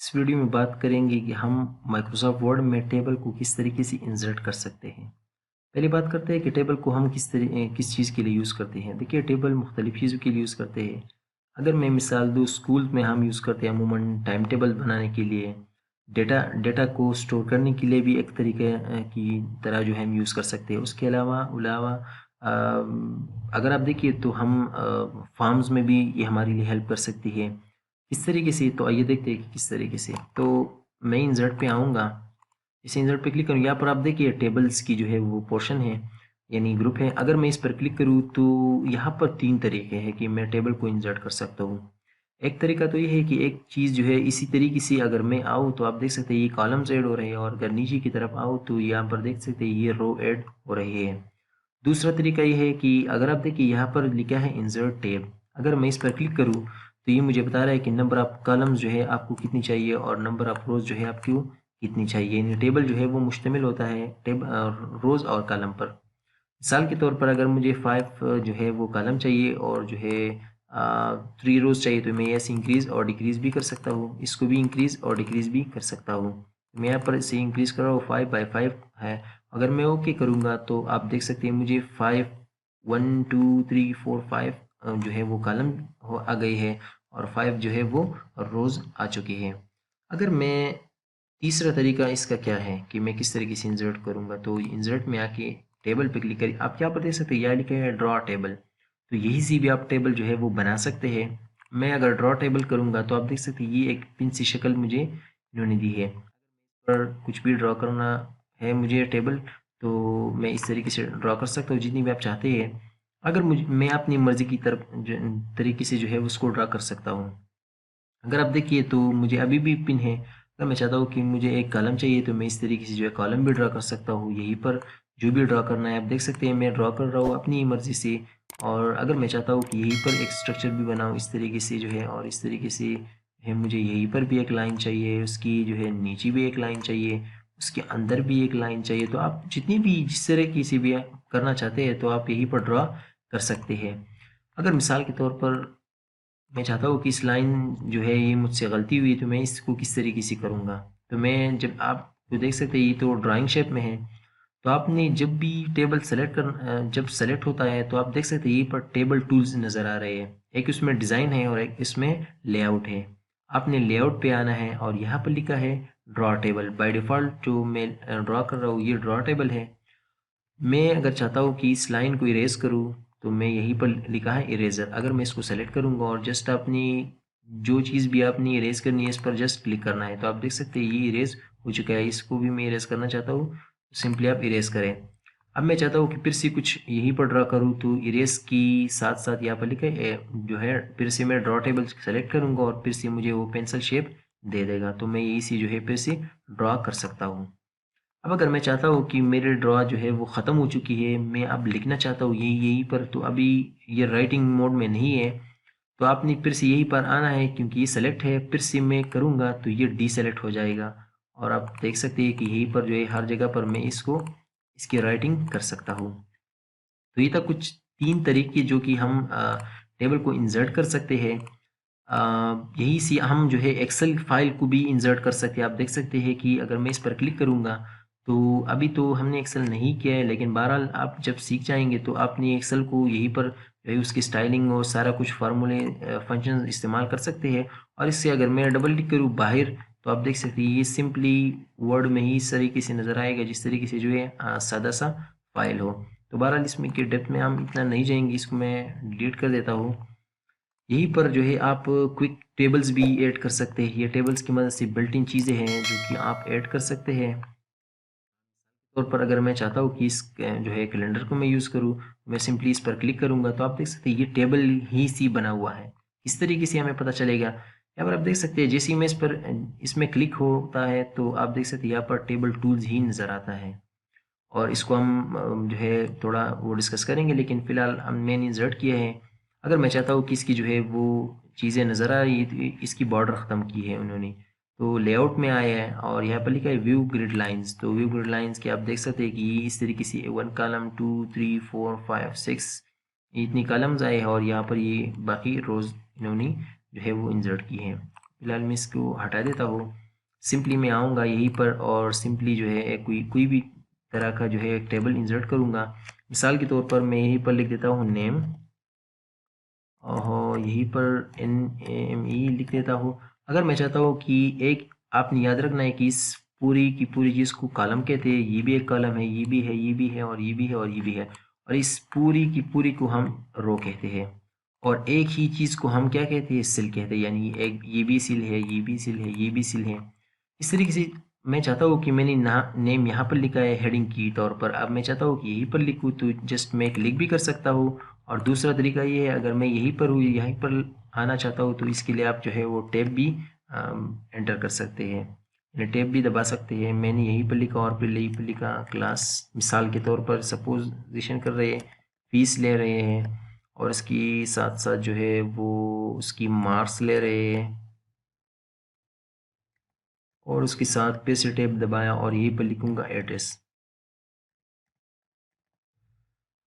इस वीडियो में बात करेंगे कि हम माइक्रोसॉफ्ट वर्ड में टेबल को किस तरीके से इंसर्ट कर सकते हैं। पहले बात करते हैं कि टेबल को हम किस चीज़ के लिए यूज़ करते हैं। देखिए, टेबल मुख्तलिफ़ चीज़ों के लिए यूज़ करते हैं। अगर मैं मिसाल दूँ, स्कूल में हम यूज़ करते हैं अमूमन टाइम टेबल बनाने के लिए, डेटा डेटा को स्टोर करने के लिए भी एक तरीके की तरह जो है हम यूज़ कर सकते हैं। उसके अलावा अलावा अगर आप देखिए तो हम फॉर्म्स में भी ये हमारे लिए हेल्प कर सकती है। किस तरीके से, तो आइए देखते हैं कि किस तरीके से। तो मैं इंसर्ट पे आऊँगा, इस इंसर्ट पे क्लिक करूँ, यहाँ पर आप देखिए टेबल्स की जो है वो पोर्शन है, यानी ग्रुप है। अगर मैं इस पर क्लिक करूँ तो यहाँ पर 3 तरीके हैं कि मैं टेबल को इंसर्ट कर सकता हूँ। एक तरीका तो ये है कि एक चीज़ जो है इसी तरीके से अगर मैं आऊँ तो आप देख सकते हैं ये कॉलम्स ऐड हो रहे हैं, और अगर नीचे की तरफ आऊँ तो यहाँ पर देख सकते हैं ये रो ऐड हो रही है। दूसरा तरीका ये है कि अगर आप देखिए यहाँ पर लिखा है इंसर्ट टैब, अगर मैं इस पर क्लिक करूँ तो ये मुझे बता रहा है कि नंबर ऑफ कॉलम्स जो है आपको कितनी चाहिए और नंबर ऑफ रोज़ जो है आपको कितनी चाहिए। यानी टेबल जो है वो मुश्तमिल होता है रोज़ और कॉलम पर। मिसाल के तौर पर अगर मुझे 5 जो है वो कॉलम चाहिए और जो है 3 रोज़ चाहिए, तो मैं ऐसे इंक्रीज़ और डिक्रीज़ भी कर सकता हूँ। इसको भी इंक्रीज़ और डिक्रीज़ भी कर सकता हूँ। मैं यहाँ पर इसे इंक्रीज़ कर रहा हूँ, 5/5 है। अगर मैं ओके करूँगा तो आप देख सकते हैं मुझे 5 1 2 3 4 5 जो है वो कॉलम आ गई है, और 5 जो है वो रोज़ आ चुकी है। अगर मैं तीसरा तरीका इसका क्या है कि मैं किस तरीके से इंसर्ट करूँगा, तो इंसर्ट में आके टेबल पे क्लिक करिए। आप यहाँ पर देख सकते हैं यहाँ लिखा है ड्रॉ टेबल, तो यही से भी आप टेबल जो है वो बना सकते हैं। मैं अगर ड्रॉ टेबल करूँगा तो आप देख सकते हैं ये एक पिन सी शक्ल मुझे इन्होंने दी है। पर कुछ भी ड्रॉ करना है मुझे टेबल, तो मैं इस तरीके से ड्रॉ कर सकता हूँ जितनी भी आप चाहते हैं। अगर मुझे मैं अपनी मर्ज़ी की तरफ तरीके से जो है उसको ड्रॉ कर सकता हूँ। अगर आप देखिए तो मुझे अभी भी पिन है। अगर मैं चाहता हूँ कि मुझे एक कॉलम चाहिए तो मैं इस तरीके से जो है कॉलम भी ड्रा कर सकता हूँ। यहीं पर जो भी ड्रा करना है आप देख सकते हैं मैं ड्रा कर रहा हूँ अपनी मर्ज़ी से। और अगर मैं चाहता हूँ कि यहीं पर एक स्ट्रक्चर भी बनाऊँ इस तरीके से जो है, और इस तरीके से है, मुझे यहीं पर भी एक लाइन चाहिए, उसकी जो है नीचे भी एक लाइन चाहिए, उसके अंदर भी एक लाइन चाहिए। तो आप जितनी भी जिस तरीके से भी करना चाहते हैं तो आप यहीं पर ड्रा कर सकते हैं। अगर मिसाल के तौर पर मैं चाहता हूँ कि इस लाइन जो है ये मुझसे गलती हुई, तो मैं इसको किस तरीके से करूँगा। तो मैं जब आप तो देख सकते हैं ये तो ड्राइंग शेप में है। तो आपने जब भी टेबल जब सेलेक्ट होता है तो आप देख सकते हैं ये पर टेबल टूल्स नज़र आ रहे हैं। एक इसमें डिज़ाइन है और एक इसमें लेआउट है। आपने लेआउट पे आना है और यहाँ पर लिखा है ड्रॉ टेबल। बाय डिफ़ॉल्ट जो मैं ड्रॉ कर रहा हूँ ये ड्रॉ टेबल है। मैं अगर चाहता हूँ कि इस लाइन को इरेज़ करूँ तो मैं यहीं पर लिखा है इरेज़र, अगर मैं इसको सेलेक्ट करूँगा और जस्ट अपनी जो चीज़ भी आपने इरेज़ करनी है इस पर जस्ट क्लिक करना है, तो आप देख सकते हैं ये इरेज़ हो चुका है। इसको भी मैं इरेज़ करना चाहता हूँ तो सिंपली आप इरेज़ करें। अब मैं चाहता हूँ कि फिर से कुछ यहीं पर ड्रा करूँ, तो इरेज़ की साथ साथ यहाँ पर लिखा है जो है फिर से मैं ड्रॉ टेबल सेलेक्ट करूँगा और फिर से मुझे वो पेंसिल शेप दे देगा, तो मैं यहीं से जो है फिर से ड्रॉ कर सकता हूँ। अब अगर मैं चाहता हूँ कि मेरी ड्रॉ जो है वो ख़त्म हो चुकी है, मैं अब लिखना चाहता हूँ यहीं पर, तो अभी ये राइटिंग मोड में नहीं है, तो आपने फिर से यहीं पर आना है क्योंकि ये सेलेक्ट है। फिर से मैं करूँगा तो ये डीसेलेक्ट हो जाएगा, और आप देख सकते हैं कि यहीं पर जो है हर जगह पर मैं इसकी राइटिंग कर सकता हूँ। तो ये था कुछ 3 तरीके जो कि हम टेबल को इंसर्ट कर सकते हैं। यही सी हम जो है एक्सेल फाइल को भी इंसर्ट कर सकते हैं। आप देख सकते हैं कि अगर मैं इस पर क्लिक करूँगा तो अभी तो हमने एक्सेल नहीं किया है, लेकिन बहरहाल आप जब सीख जाएंगे तो आपने एक्सेल को यहीं पर जो है उसकी स्टाइलिंग और सारा कुछ फार्मूले फंक्शन इस्तेमाल कर सकते हैं। और इससे अगर मैं डबल क्लिक करूँ बाहर, तो आप देख सकते हैं ये सिंपली वर्ड में ही इस तरीके से नज़र आएगा जिस तरीके से जो है सादा सा फाइल हो। तो बहरहाल इसमें की डेप्थ में हम इतना नहीं जाएंगे, इसको मैं डिलीट कर देता हूँ। यहीं पर जो है आप क्विक टेबल्स भी ऐड कर सकते हैं। ये टेबल्स की मदद से बिल्ट इन चीज़ें हैं जो कि आप ऐड कर सकते हैं। तौर पर अगर मैं चाहता हूँ कि इस जो है कैलेंडर को मैं यूज़ करूँ, मैं सिंपली इस पर क्लिक करूँगा तो आप देख सकते हैं ये टेबल ही सी बना हुआ है। इस तरीके से हमें पता चलेगा। यहाँ पर आप देख सकते हैं जैसे ही मैं इसमें क्लिक होता है तो आप देख सकते हैं यहाँ पर टेबल टूल्स ही नज़र आता है। और इसको हम जो है थोड़ा वो डिस्कस करेंगे, लेकिन फ़िलहाल मैंने इंसर्ट किया है। अगर मैं चाहता हूँ कि इसकी जो है वो चीज़ें नज़र आ रही है तो इसकी बॉर्डर ख़त्म की है उन्होंने, तो लेआउट में आया है और यहाँ पर लिखा है व्यू ग्रिड लाइंस। तो व्यू ग्रिड लाइंस के आप देख सकते हैं कि ये इस तरीके से 1 कॉलम 2 3 4 5 6 इतनी कॉलम्स आए हैं, और यहाँ पर ये बाकी रोज़ इन्होंने जो है वो इंसर्ट की हैं। फिलहाल मैं इसको हटा देता हूँ। सिंपली मैं आऊँगा यहीं पर और सिंपली जो है कोई भी तरह का जो है एक टेबल इंसर्ट करूँगा। मिसाल के तौर पर मैं यहीं पर लिख देता हूँ नेम और यहीं पर NAME लिख देता हूँ। अगर मैं चाहता हूँ कि एक आपने याद रखना है कि इस पूरी की पूरी चीज़ को कॉलम कहते हैं, ये भी एक कॉलम है, ये भी है, ये भी है और ये भी है और ये भी है, और इस पूरी की पूरी को हम रो कहते हैं। और एक ही चीज़ को हम क्या कहते हैं, सेल कहते हैं, यानी एक ये भी सेल है, ये भी सेल है, ये भी सेल है। इस तरीके से मैं चाहता हूँ कि मैंने नेम यहाँ पर लिखा है हेडिंग की तौर पर, अब मैं चाहता हूँ कि यहीं पर लिखूँ तो जस्ट मैं क्लिक भी कर सकता हूँ। और दूसरा तरीका ये है, अगर मैं यहीं पर हूँ, यहीं पर आना चाहता हूँ, तो इसके लिए आप जो है वो टैब भी एंटर कर सकते हैं, यानी टैब भी दबा सकते हैं। मैंने यहीं पर लिखा और फिर यहीं पर लिखा क्लास, मिसाल के तौर पर सपोजिशन कर रहे हैं, फीस ले रहे हैं और इसकी साथ साथ जो है वो उसकी मार्क्स ले रहे हैं और उसके साथ पेस्ट टैब दबाया और यहीं पर लिखूंगा एड्रेस।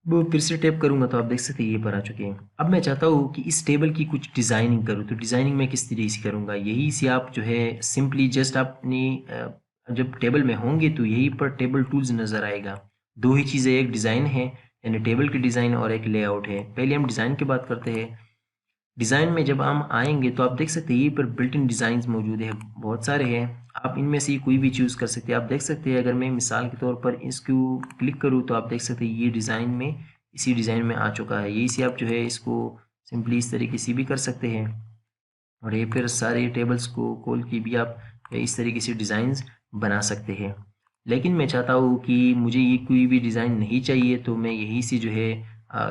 वो फिर से टैप करूंगा तो आप देख सकते हैं ये पर आ चुके हैं। अब मैं चाहता हूँ कि इस टेबल की कुछ डिज़ाइनिंग करूँ, तो डिज़ाइनिंग मैं किस तरीके से करूँगा, यही से आप जो है सिंपली जस्ट अपनी जब टेबल में होंगे तो यहीं पर टेबल टूल्स नज़र आएगा। दो ही चीज़ें, एक डिज़ाइन है यानी टेबल की डिज़ाइन और एक लेआउट है। पहले हम डिज़ाइन की बात करते हैं। डिज़ाइन में जब हम आएंगे तो आप देख सकते हैं ये पर बिल्ट इन डिज़ाइन मौजूद है, बहुत सारे हैं, आप इनमें से कोई भी चूज़ कर सकते हैं। आप देख सकते हैं अगर मैं मिसाल के तौर पर इसको क्लिक करूँ तो आप देख सकते हैं ये डिज़ाइन में, इसी डिज़ाइन में आ चुका है। यही से आप जो है इसको सिंपली इस तरीके से भी कर सकते हैं और ये फिर सारे टेबल्स को खोल के भी आप इस तरीके से डिज़ाइंस बना सकते हैं। लेकिन मैं चाहता हूँ कि मुझे ये कोई भी डिज़ाइन नहीं चाहिए, तो मैं यहीं से जो है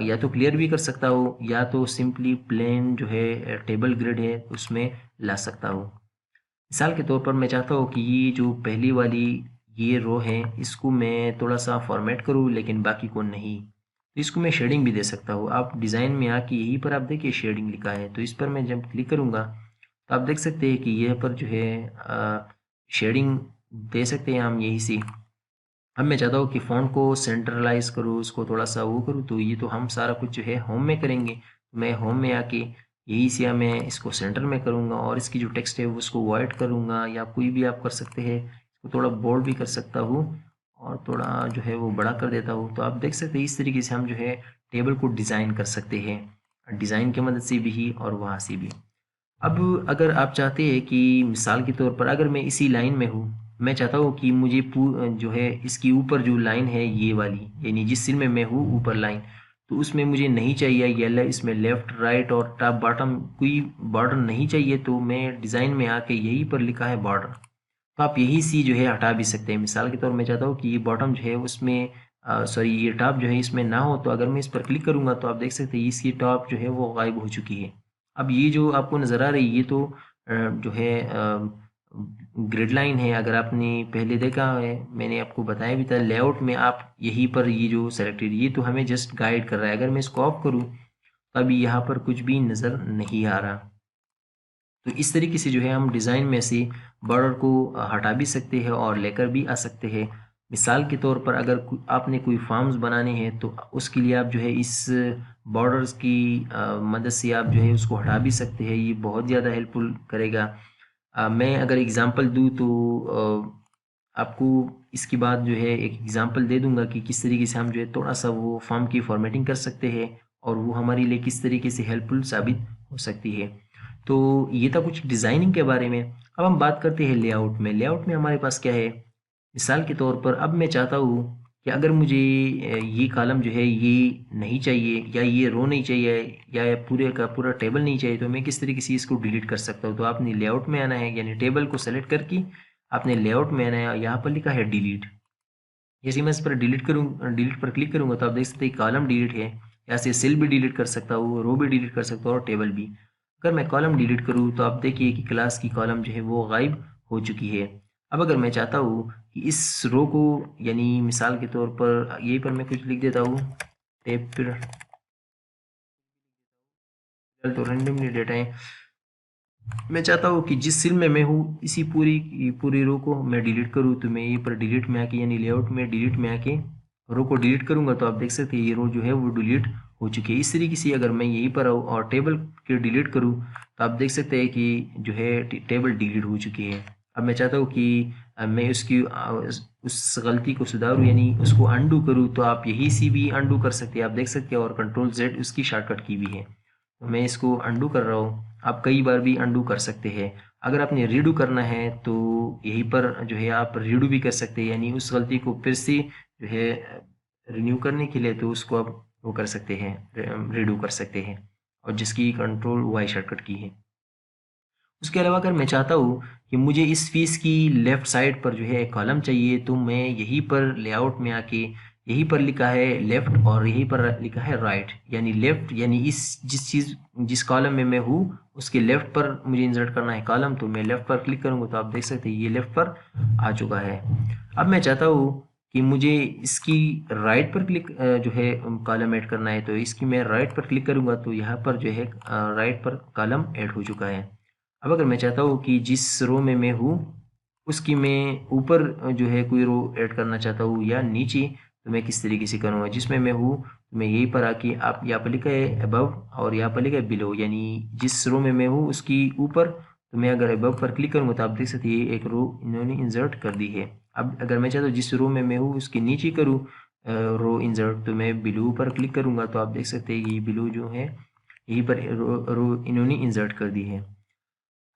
या तो क्लियर भी कर सकता हूँ या तो सिंपली प्लेन जो है टेबल ग्रिड है उसमें ला सकता हूँ। मिसाल के तौर पर मैं चाहता हूँ कि ये जो पहली वाली ये रो है इसको मैं थोड़ा सा फॉर्मेट करूँ लेकिन बाकी को नहीं, तो इसको मैं शेडिंग भी दे सकता हूँ। आप डिज़ाइन में आके यहीं पर आप देखिए शेडिंग लिखा है, तो इस पर मैं जब क्लिक करूँगा तो आप देख सकते हैं कि यह पर जो है शेडिंग दे सकते हैं हम यहीं से। अब मैं चाहता हूँ कि फ़ॉन्ट को सेंट्रलाइज़ करूँ, उसको थोड़ा-सा वो करूँ, तो ये तो हम सारा कुछ जो है होम में करेंगे। मैं होम में आके यहीं से मैं इसको सेंटर में करूँगा और इसकी जो टेक्स्ट है उसको वाइट करूँगा या कोई भी आप कर सकते हैं। इसको थोड़ा बोल्ड भी कर सकता हूँ और थोड़ा जो है वो बड़ा कर देता हूँ। तो आप देख सकते हैं इस तरीके से हम जो है टेबल को डिज़ाइन कर सकते हैं, डिज़ाइन की मदद से भी और वहाँ से भी। अब अगर आप चाहते हैं कि मिसाल के तौर पर अगर मैं इसी लाइन में हूँ, मैं चाहता हूँ कि मुझे जो है इसके ऊपर जो लाइन है ये वाली, यानी जिस सेल में मैं हूँ ऊपर लाइन, तो उसमें मुझे नहीं चाहिए येलो, इसमें लेफ्ट राइट और टॉप बॉटम कोई बॉर्डर नहीं चाहिए, तो मैं डिज़ाइन में आके यहीं पर लिखा है बॉर्डर, तो आप यही सी जो है हटा भी सकते हैं। मिसाल के तौर मैं चाहता हूँ कि ये बॉटम जो है उसमें सॉरी ये टॉप जो है इसमें ना हो, तो अगर मैं इस पर क्लिक करूँगा तो आप देख सकते हैं इसकी टॉप जो है वो गायब हो चुकी है। अब ये जो आपको नज़र आ रही है ये तो जो है ग्रिड लाइन है। अगर आपने पहले देखा है मैंने आपको बताया भी था लेआउट में, आप यहीं पर ये जो सेलेक्टेड ये तो हमें जस्ट गाइड कर रहा है। अगर मैं इसको ऑफ करूँ तो अभी यहाँ पर कुछ भी नज़र नहीं आ रहा। तो इस तरीके से जो है हम डिज़ाइन में से बॉर्डर को हटा भी सकते हैं और लेकर भी आ सकते हैं। मिसाल के तौर पर अगर आपने कोई फॉर्म्स बनाने हैं तो उसके लिए आप जो है इस बॉर्डर्स की मदद से आप जो है उसको हटा भी सकते हैं, ये बहुत ज़्यादा हेल्पफुल करेगा। मैं अगर एग्ज़ाम्पल दूँ तो आपको इसके बाद जो है एक एग्ज़ाम्पल दे दूँगा कि किस तरीके से हम जो है थोड़ा-सा वो फॉर्म की फॉर्मेटिंग कर सकते हैं और वो हमारे लिए किस तरीके से हेल्पफुल साबित हो सकती है। तो ये था कुछ डिज़ाइनिंग के बारे में। अब हम बात करते हैं लेआउट में। लेआउट में हमारे पास क्या है? मिसाल के तौर पर अब मैं चाहता हूँ कि अगर मुझे ये कॉलम जो है ये नहीं चाहिए या ये रो नहीं चाहिए या ये पूरे का पूरा टेबल नहीं चाहिए, तो मैं किस तरीके से इसको डिलीट कर सकता हूँ? तो आपने लेआउट में आना है, यानी टेबल को सेलेक्ट करके आपने लेआउट में आना है और यहाँ पर लिखा है डिलीट। जैसे ही मैं इस पर डिलीट पर क्लिक करूँगा तो आप देख सकते हैं कॉलम डिलीट है। यहाँ से सेल भी डिलीट कर सकता हूँ, रो भी डिलीट कर सकता हूँ और टेबल भी। अगर मैं कॉलम डिलीट करूँ तो आप देखिए कि क्लास की कॉलम जो है वो गायब हो चुकी है। अब अगर मैं चाहता हूँ कि इस रो को, यानी मिसाल के तौर पर यहीं पर मैं कुछ लिख देता हूँ, टेप पर तो रेंडमली डेटा है। मैं चाहता हूँ कि जिस सेल में मैं हूँ इसी पूरी रो को मैं डिलीट करूँ, तो मैं यहीं पर डिलीट में आके यानी लेआउट में डिलीट में आके रो को डिलीट करूँगा तो आप देख सकते हैं ये रो जो है वो डिलीट हो चुकी है। इस तरीके से अगर मैं यहीं पर आऊँ और टेबल के डिलीट करूँ तो आप देख सकते हैं कि जो है टेबल डिलीट हो चुकी है। अब मैं चाहता हूँ कि मैं उसकी उस गलती को सुधारूँ यानी उसको अंडू करूँ, तो आप यहीं से भी अंडू कर सकते हैं। आप देख सकते हैं और कंट्रोल Z उसकी शॉर्टकट की भी है। तो मैं इसको अंडू कर रहा हूँ। आप कई बार भी अंडू कर सकते हैं। अगर आपने रीडू करना है तो यहीं पर जो है आप रीडू भी कर सकते हैं, यानी उस गलती को फिर से जो है रिन्यू करने के लिए तो उसको आप वो कर सकते हैं, रीडू कर सकते हैं, और जिसकी कंट्रोल Y शॉर्टकट की है। उसके अलावा अगर मैं चाहता हूँ कि मुझे इस फीस की लेफ्ट साइड पर जो है एक कॉलम चाहिए, तो मैं यहीं पर लेआउट में आके यहीं पर लिखा है लेफ्ट और यहीं पर लिखा है राइट, यानी लेफ्ट यानी जिस कॉलम में मैं हूँ उसके लेफ्ट पर मुझे इंसर्ट करना है कॉलम, तो मैं लेफ्ट पर क्लिक करूँगा तो आप देख सकते हैं ये लेफ्ट पर आ चुका है। अब मैं चाहता हूँ कि मुझे इसकी राइट पर क्लिक जो है कॉलम ऐड करना है, तो इसकी मैं राइट पर क्लिक करूँगा तो यहाँ पर जो है राइट पर कॉलम ऐड हो चुका है। अब अगर मैं चाहता हूँ कि जिस रो में मैं हूँ उसकी मैं ऊपर जो है कोई रो ऐड करना चाहता हूँ या नीचे, तो मैं किस तरीके से करूँगा। जिसमें मैं हूँ तो मैं यहीं पर आके आप यहाँ पर लिखा है अबव और यहाँ पर लिखा है बिलो, यानी जिस रो में मैं हूँ उसकी ऊपर, तो मैं अगर अबव पर क्लिक करूँगा तो आप देख सकते हैं एक रो इन्होंने इंसर्ट कर दी है। अब अगर मैं चाहता हूँ जिस रो में मैं हूँ उसके नीचे करूँ रो इंसर्ट, तो मैं बिलो पर क्लिक करूँगा तो आप देख सकते हैं ये बिलो जो है यहीं पर रो इन्होंने इंसर्ट कर दी है।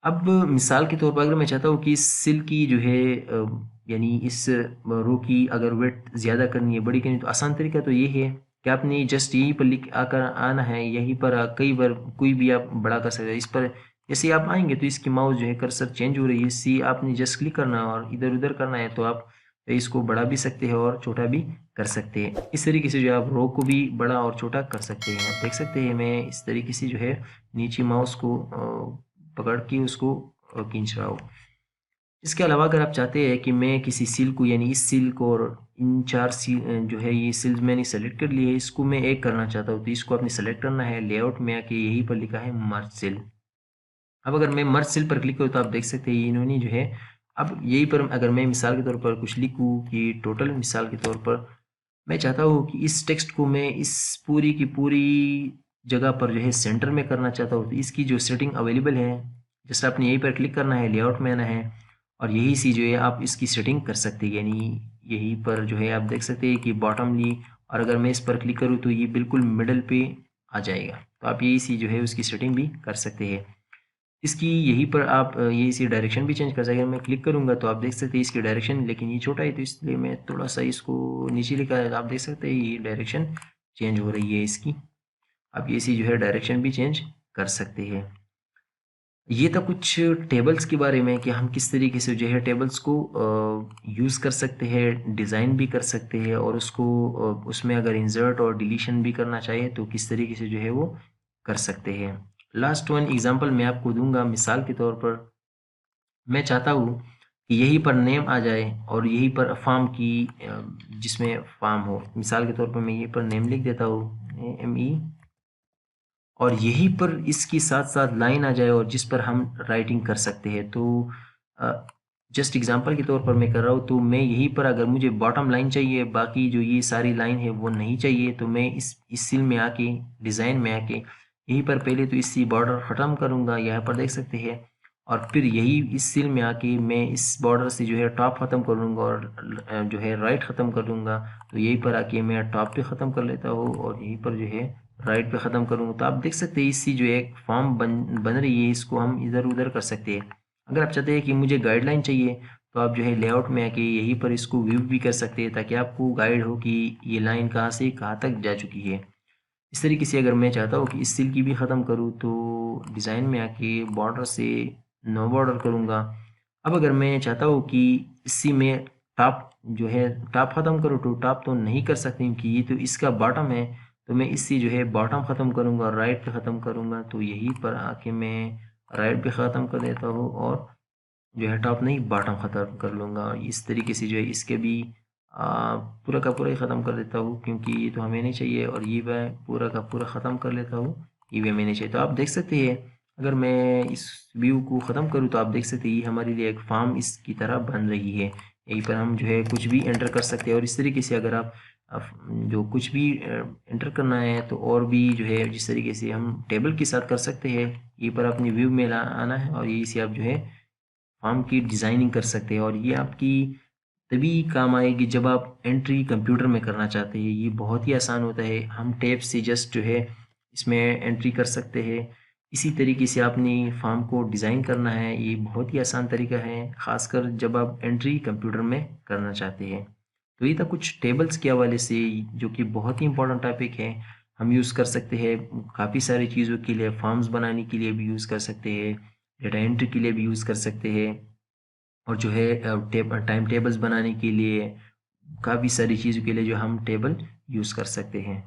अब मिसाल के तौर पर अगर मैं चाहता हूँ कि इस सिल की जो है यानी इस रो की अगर वेट ज़्यादा करनी है, बड़ी करनी है, तो आसान तरीका तो ये है कि आपने जस्ट यहीं पर लिख आकर आना है, यहीं पर कई बार कोई भी आप बड़ा कर सकते हैं। इस पर जैसे आप आएंगे तो इसकी माउस जो है कर्सर चेंज हो रही है, इससे आपने जस्ट क्लिक करना है और इधर उधर करना है, तो आप इसको बड़ा भी सकते हैं और छोटा भी कर सकते हैं। इस तरीके से जो आप रो को भी बड़ा और छोटा कर सकते हैं। आप देख सकते हैं मैं इस तरीके से जो है नीचे माउस को पकड़ के उसको खींच रहा हूँ। इसके अलावा अगर आप चाहते हैं कि मैं किसी सील को यानी इस सील को और इन 4 सील जो है ये सील्स मैंने सेलेक्ट कर लिए है, इसको मैं एक करना चाहता हूँ, तो इसको आपने सेलेक्ट करना है, लेआउट में आके यहीं पर लिखा है मर्ज सेल। अब अगर मैं मर्ज सेल पर क्लिक करूँ तो आप देख सकते हैं इन्होंने जो है, अब यहीं पर अगर मैं मिसाल के तौर पर कुछ लिखूँ कि टोटल, मिसाल के तौर पर मैं चाहता हूँ कि इस टेक्स्ट को मैं इस पूरी की पूरी जगह पर जो है सेंटर में करना चाहता हूँ, तो इसकी जो सेटिंग अवेलेबल है, जैसे आपने यहीं पर क्लिक करना है, लेआउट में आना है और यही सी जो है आप इसकी सेटिंग कर सकते हैं, यानी यहीं पर जो है आप देख सकते हैं कि बॉटमली, और अगर मैं इस पर क्लिक करूँ तो ये बिल्कुल मिडल पे आ जाएगा, तो आप यही सी जो है उसकी सेटिंग भी कर सकते हैं। इसकी यहीं पर आप ये इसी डायरेक्शन भी चेंज कर सकते हैं। मैं क्लिक करूँगा तो आप देख सकते हैं इसकी डायरेक्शन, लेकिन ये छोटा है तो इसलिए मैं थोड़ा सा इसको नीचे लेकर आया, आप देख सकते हैं ये डायरेक्शन चेंज हो रही है इसकी। आप ये इसी जो है डायरेक्शन भी चेंज कर सकते हैं। ये था कुछ टेबल्स के बारे में कि हम किस तरीके से जो है टेबल्स को यूज़ कर सकते हैं, डिज़ाइन भी कर सकते हैं, और उसको उसमें अगर इंसर्ट और डिलीशन भी करना चाहिए तो किस तरीके से जो है वो कर सकते हैं। लास्ट वन एग्जांपल मैं आपको दूंगा। मिसाल के तौर पर मैं चाहता हूँ कि यहीं पर नेम आ जाए और यहीं पर फार्म की जिसमें फार्म हो, मिसाल के तौर पर मैं यहीं पर नेम लिख देता हूँ ME, और यहीं पर इसकी साथ साथ लाइन आ जाए और जिस पर हम राइटिंग कर सकते हैं। तो जस्ट एग्जांपल के तौर पर मैं कर रहा हूँ, तो मैं यहीं पर अगर मुझे बॉटम लाइन चाहिए, बाकी जो ये सारी लाइन है वो नहीं चाहिए, तो मैं इस सील में आके डिज़ाइन में आके यहीं पर पहले तो इसकी बॉर्डर ख़त्म करूँगा, यहाँ पर देख सकते हैं, और फिर यही इस सील में आके मैं इस बॉर्डर से जो है टॉप ख़त्म कर लूँगा और जो है राइट ख़त्म कर दूँगा। तो यहीं पर आके मैं टॉप पे ख़त्म कर लेता हूँ और यहीं पर जो है राइट पे ख़त्म करूँगा। तो आप देख सकते हैं इससे जो है एक फॉर्म बन रही है, इसको हम इधर उधर कर सकते हैं। अगर आप चाहते हैं कि मुझे गाइडलाइन चाहिए तो आप जो है लेआउट में आके यहीं पर इसको व्यू भी कर सकते हैं, ताकि आपको गाइड हो कि ये लाइन कहाँ से कहाँ तक जा चुकी है। इस तरीके से अगर मैं चाहता हूँ कि इस सील की भी ख़त्म करूँ तो डिज़ाइन में आके बॉर्डर से नो बॉर्डर करूँगा। अब अगर मैं चाहता हूँ कि इसी में टॉप जो है टॉप ख़त्म करूँ, तो टॉप तो नहीं कर सकती क्योंकि ये तो इसका बॉटम है, तो मैं इससे जो है बॉटम ख़त्म करूँगा और राइट पे ख़त्म करूँगा, तो यहीं पर आके मैं राइट पे ख़त्म कर देता हूँ और जो है टॉप नहीं बॉटम ख़त्म कर लूँगा। इस तरीके से जो है इसके भी पूरा का पूरा ही ख़त्म कर देता हूँ, क्योंकि ये तो हमें नहीं चाहिए, और ये मैं पूरा का पूरा ख़त्म कर लेता हूँ, ये भी हमें नहीं चाहिए। तो आप देख सकते हैं अगर मैं इस व्यू को ख़त्म करूँ तो आप देख सकते हैं ये हमारे लिए एक फार्म इसकी तरह बन रही है। यहीं पर हम जो है कुछ भी एंटर कर सकते हैं, और इस तरीके से अगर आप जो कुछ भी एंटर करना है तो और भी जो है जिस तरीके से हम टेबल के साथ कर सकते हैं, ये पर अपनी व्यू में आना है और यही से आप जो है फॉर्म की डिज़ाइनिंग कर सकते हैं। और ये आपकी तभी काम आएगी जब आप एंट्री कंप्यूटर में करना चाहते हैं। ये बहुत ही आसान होता है, हम टैब से जस्ट जो है इसमें एंट्री कर सकते हैं। इसी तरीके से आपने फॉर्म को डिज़ाइन करना है, ये बहुत ही आसान तरीका है, ख़ासकर जब आप एंट्री कंप्यूटर में करना चाहते हैं। तो ये था कुछ टेबल्स के हवाले से, जो कि बहुत ही इंपॉर्टेंट टॉपिक है। हम यूज़ कर सकते हैं काफ़ी सारी चीज़ों के लिए, फॉर्म्स बनाने के लिए भी यूज़ कर सकते हैं, डेटा एंट्री के लिए भी यूज़ कर सकते हैं, और जो है टाइम टेबल्स बनाने के लिए, काफ़ी सारी चीज़ों के लिए जो हम टेबल यूज़ कर सकते हैं।